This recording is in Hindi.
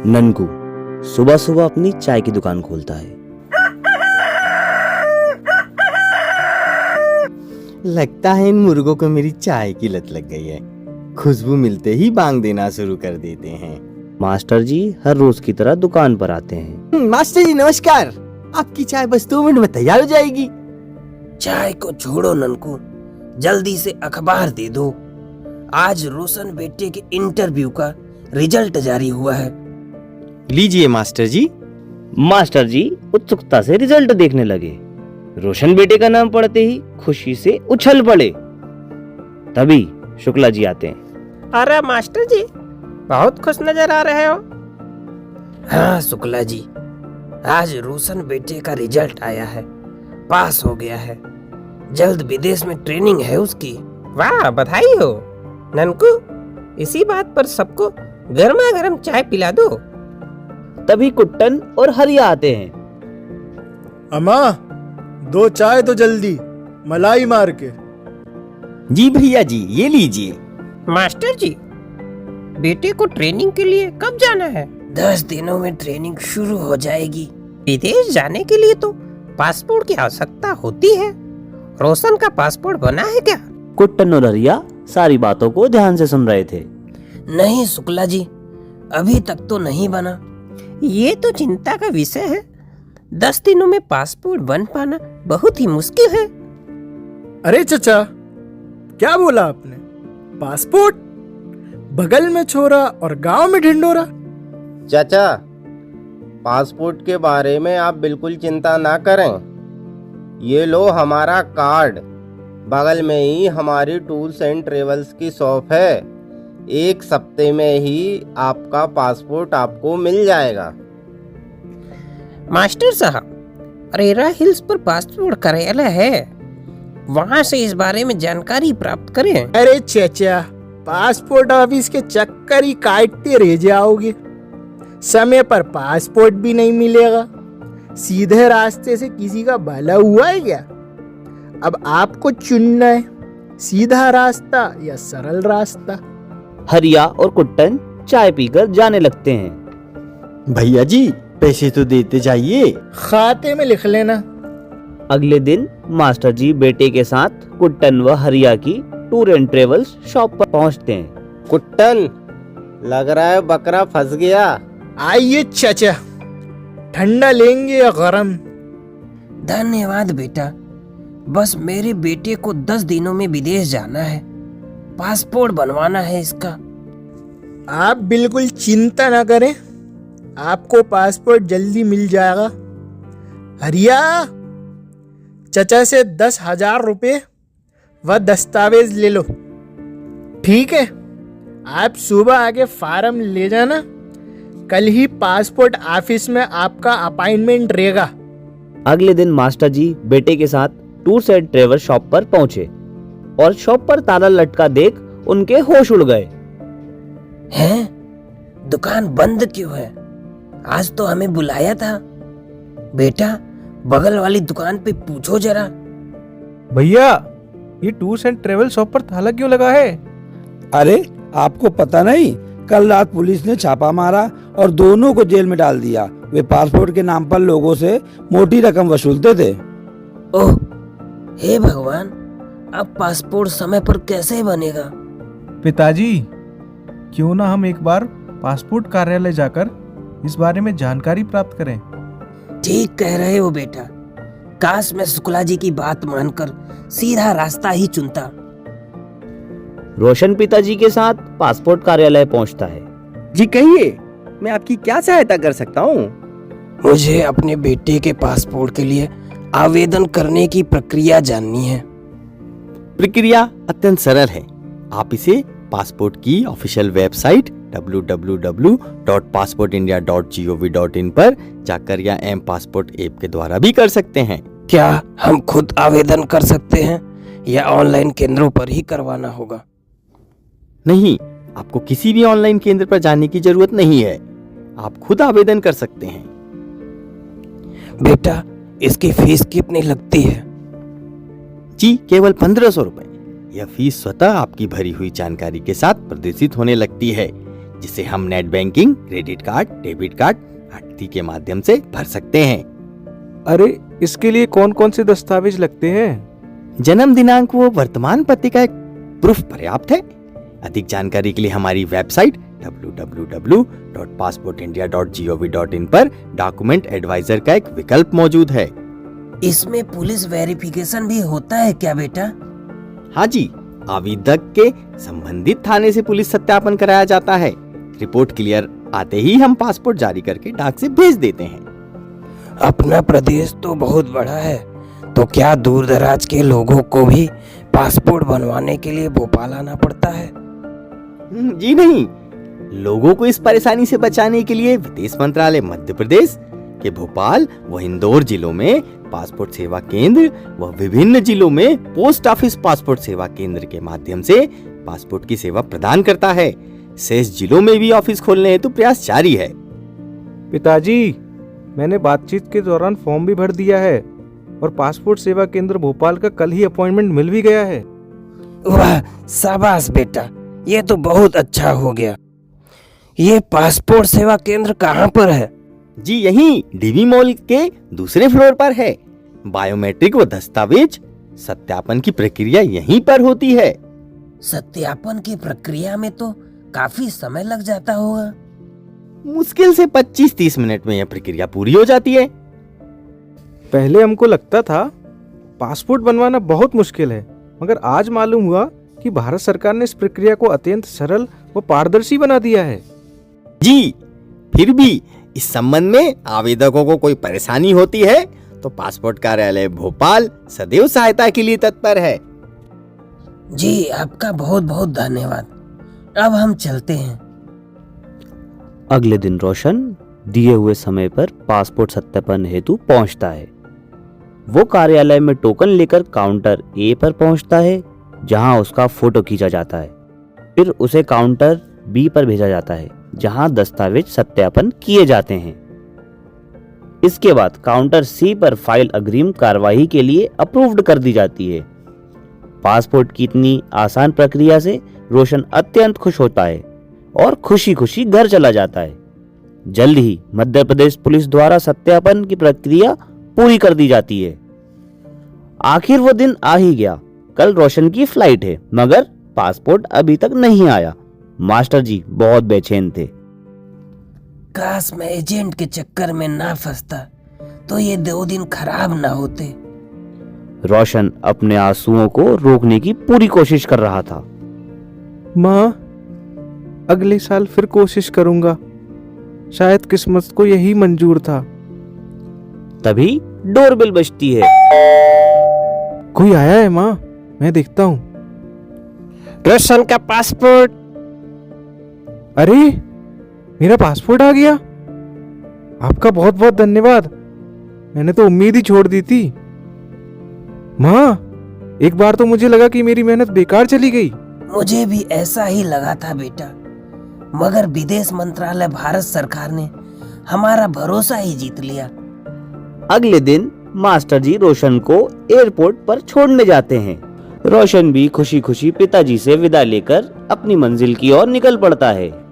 ननकू सुबह सुबह अपनी चाय की दुकान खोलता है। लगता है इन मुर्गों को मेरी चाय की लत लग गई है। खुशबू मिलते ही बांग देना शुरू कर देते हैं। मास्टर जी हर रोज की तरह दुकान पर आते हैं। मास्टर जी नमस्कार, आपकी चाय बस 2 मिनट में तैयार हो जाएगी। चाय को छोड़ो ननकू, जल्दी से अखबार दे दो। आज रोशन बेटे के इंटरव्यू का रिजल्ट जारी हुआ है। लीजिए मास्टर जी। मास्टर जी उत्सुकता से रिजल्ट देखने लगे। रोशन बेटे का नाम पढ़ते ही खुशी से उछल पड़े। तभी शुक्ला जी आते हैं। अरे मास्टर जी, बहुत खुश नजर आ रहे हो। हाँ शुक्ला जी, आज रोशन बेटे का रिजल्ट आया है, पास हो गया है। जल्द विदेश में ट्रेनिंग है उसकी। वाह, बधाई हो ननकू। इसी बात पर सबको गर्मा गर्म चाय पिला दो। तभी कुट्टन और हरिया आते हैं। अम्मा 2 चाय तो जल्दी, मलाई मार के। जी भैया जी, ये लीजिए। मास्टर जी, बेटे को ट्रेनिंग के लिए कब जाना है? 10 दिनों में ट्रेनिंग शुरू हो जाएगी। विदेश जाने के लिए तो पासपोर्ट की आवश्यकता होती है। रोशन का पासपोर्ट बना है क्या? कुट्टन और हरिया सारी बातों को ध्यान से सुन रहे थे। नहीं शुक्ला जी, अभी तक तो नहीं बना। ये तो चिंता का विषय है। 10 दिनों में पासपोर्ट बन पाना बहुत ही मुश्किल है। अरे चचा, क्या बोला आपने? पासपोर्ट? बगल में छोरा और गांव में ढिंडोरा। चाचा, पासपोर्ट के बारे में आप बिल्कुल चिंता ना करें। ये लो हमारा कार्ड। बगल में ही हमारी टूर्स एंड ट्रेवल्स की शॉप है। 1 हफ्ते में ही आपका पासपोर्ट आपको मिल जाएगा। मास्टर साहब, रेरा हिल्स पर पासपोर्ट कार्यालय है, वहाँ से इस बारे में जानकारी प्राप्त करें। अरे चचा, पासपोर्ट ऑफिस के चक्कर ही काटते रह जाओगे। समय पर पासपोर्ट भी नहीं मिलेगा। सीधे रास्ते से किसी का भला हुआ है क्या? अब आपको चुनना है, सीधा रास्ता या सरल रास्ता। हरिया और कुट्टन चाय पीकर जाने लगते हैं। भैया जी पैसे तो देते जाइए। खाते में लिख लेना। अगले दिन मास्टर जी बेटे के साथ कुट्टन व हरिया की टूर एंड ट्रेवल्स शॉप पर पहुंचते हैं। कुट्टन, लग रहा है बकरा फंस गया। आइए चचा, ठंडा लेंगे या गरम? धन्यवाद बेटा, बस मेरे बेटे को 10 दिनों में विदेश जाना है। पासपोर्ट बनवाना है इसका। आप बिल्कुल चिंता ना करें, आपको पासपोर्ट जल्दी मिल जाएगा। हरिया, चचा से 10,000 रुपए व दस्तावेज ले लो। ठीक है, आप सुबह आके फार्म ले जाना। कल ही पासपोर्ट ऑफिस में आपका अपॉइंटमेंट रहेगा। अगले दिन मास्टर जी बेटे के साथ टूर्स एंड ट्रेवल शॉप पर पहुंचे और शॉप पर ताला लटका देख उनके होश उड़ गए। हैं? दुकान बंद क्यों है? आज तो हमें बुलाया था। बेटा, बगल वाली दुकान पे पूछो जरा। भैया, ये टूर्स एंड ट्रेवल शॉप पर ताला क्यों लगा है? अरे आपको पता नहीं, कल रात पुलिस ने छापा मारा और दोनों को जेल में डाल दिया। वे पासपोर्ट के नाम पर लोगों से मोटी रकम वसूलते थे। ओह हे भगवान, अब पासपोर्ट समय पर कैसे बनेगा? पिताजी, क्यों ना हम एक बार पासपोर्ट कार्यालय जाकर इस बारे में जानकारी प्राप्त करें। ठीक कह रहे हो बेटा, काश मैं शुक्ला जी की बात मानकर सीधा रास्ता ही चुनता। रोशन पिताजी के साथ पासपोर्ट कार्यालय पहुंचता है। जी कहिए, मैं आपकी क्या सहायता कर सकता हूँ? मुझे अपने बेटे के पासपोर्ट के लिए आवेदन करने की प्रक्रिया जाननी है। प्रक्रिया अत्यंत सरल है। आप इसे पासपोर्ट की ऑफिशियल वेबसाइट www.passportindia.gov.in पर जाकर या एम पासपोर्ट ऐप के द्वारा भी कर सकते हैं। क्या हम खुद आवेदन कर सकते हैं या ऑनलाइन केंद्रों पर ही करवाना होगा? नहीं, आपको किसी भी ऑनलाइन केंद्र पर जाने की जरूरत नहीं है। आप खुद आवेदन कर सकते हैं। बेटा, इसकी फीस कितनी लगती है? जी केवल 1500 रुपए। यह फीस स्वतः आपकी भरी हुई जानकारी के साथ प्रदर्शित होने लगती है, जिसे हम net banking, credit card, debit card आदि के माध्यम से भर सकते हैं। अरे इसके लिए कौन कौन से दस्तावेज लगते हैं? जन्म दिनांक व वर्तमान पते का एक प्रूफ पर्याप्त है। अधिक जानकारी के लिए हमारी वेबसाइट www.passportindia.gov.in पर डॉक्यूमेंट एडवाइजर का एक विकल्प मौजूद है। इसमें पुलिस वेरिफिकेशन भी होता है क्या बेटा? हाँ जी, आवेदक के संबंधित थाने से पुलिस सत्यापन कराया जाता है। रिपोर्ट क्लियर आते ही हम पासपोर्ट जारी करके डाक से भेज देते हैं। अपना प्रदेश तो बहुत बड़ा है, तो क्या दूर दराज के लोगों को भी पासपोर्ट बनवाने के लिए भोपाल आना पड़ता है? जी नहीं, लोगों को इस परेशानी से बचाने के लिए विदेश मंत्रालय मध्य प्रदेश के भोपाल व इंदौर जिलों में पासपोर्ट सेवा केंद्र व विभिन्न जिलों में पोस्ट ऑफिस पासपोर्ट सेवा केंद्र के माध्यम से पासपोर्ट की सेवा प्रदान करता है। शेष जिलों में भी ऑफिस खोलने हेतु प्रयास जारी है। पिताजी, मैंने बातचीत के दौरान फॉर्म भी भर दिया है और पासपोर्ट सेवा केंद्र भोपाल का कल ही अपॉइंटमेंट मिल भी गया है। वाह, शाबाश बेटा, ये तो बहुत अच्छा हो गया। ये पासपोर्ट सेवा केंद्र कहाँ पर है? जी यहीं डीवी मॉल के दूसरे फ्लोर पर है। बायोमेट्रिक व दस्तावेज सत्यापन की प्रक्रिया यहीं पर होती है। सत्यापन की प्रक्रिया में तो काफी समय लग जाता होगा। मुश्किल से 25-30 मिनट में यह प्रक्रिया पूरी हो जाती है। पहले हमको लगता था पासपोर्ट बनवाना बहुत मुश्किल है, मगर आज मालूम हुआ कि भारत सरकार ने इस प्रक्रिया को अत्यंत सरल व पारदर्शी बना दिया है। जी, फिर भी इस संबंध में आवेदकों को कोई परेशानी होती है तो पासपोर्ट कार्यालय भोपाल सदैव सहायता के लिए तत्पर है। जी, आपका बहुत बहुत धन्यवाद। अब हम चलते हैं। अगले दिन रोशन दिए हुए समय पर पासपोर्ट सत्यापन हेतु पहुंचता है। वो कार्यालय में टोकन लेकर काउंटर ए पर पहुंचता है, जहां उसका फोटो खींचा जाता है। फिर उसे काउंटर बी पर भेजा जाता है, जहां दस्तावेज सत्यापन किए जाते हैं। इसके बाद काउंटर सी पर फाइल अग्रिम कार्यवाही के लिए अप्रूव्ड कर दी जाती है। पासपोर्ट की इतनी आसान प्रक्रिया से रोशन अत्यंत खुश होता है और खुशी खुशी घर चला जाता है। जल्द ही मध्य प्रदेश पुलिस द्वारा सत्यापन की प्रक्रिया पूरी कर दी जाती है। आखिर वो दिन आ ही गया। कल रोशन की फ्लाइट है, मगर पासपोर्ट अभी तक नहीं आया। मास्टर जी बहुत बेचैन थे। काश मैं एजेंट के चक्कर में ना फंसता तो ये 2 दिन खराब ना होते। रोशन अपने आंसुओं को रोकने की पूरी कोशिश कर रहा था। माँ, अगले साल फिर कोशिश करूंगा। शायद किस्मत को यही मंजूर था। तभी डोरबेल बजती है। कोई आया है माँ, मैं देखता हूँ। रोशन का पासपोर्ट। अरे, मेरा पासपोर्ट आ गया। आपका बहुत बहुत धन्यवाद। मैंने तो उम्मीद ही छोड़ दी थी। माँ, एक बार तो मुझे लगा कि मेरी मेहनत बेकार चली गई। मुझे भी ऐसा ही लगा था बेटा, मगर विदेश मंत्रालय भारत सरकार ने हमारा भरोसा ही जीत लिया। अगले दिन मास्टर जी रोशन को एयरपोर्ट पर छोड़ने जाते हैं। रोशन भी खुशी खुशी पिताजी से विदा लेकर अपनी मंजिल की ओर निकल पड़ता है।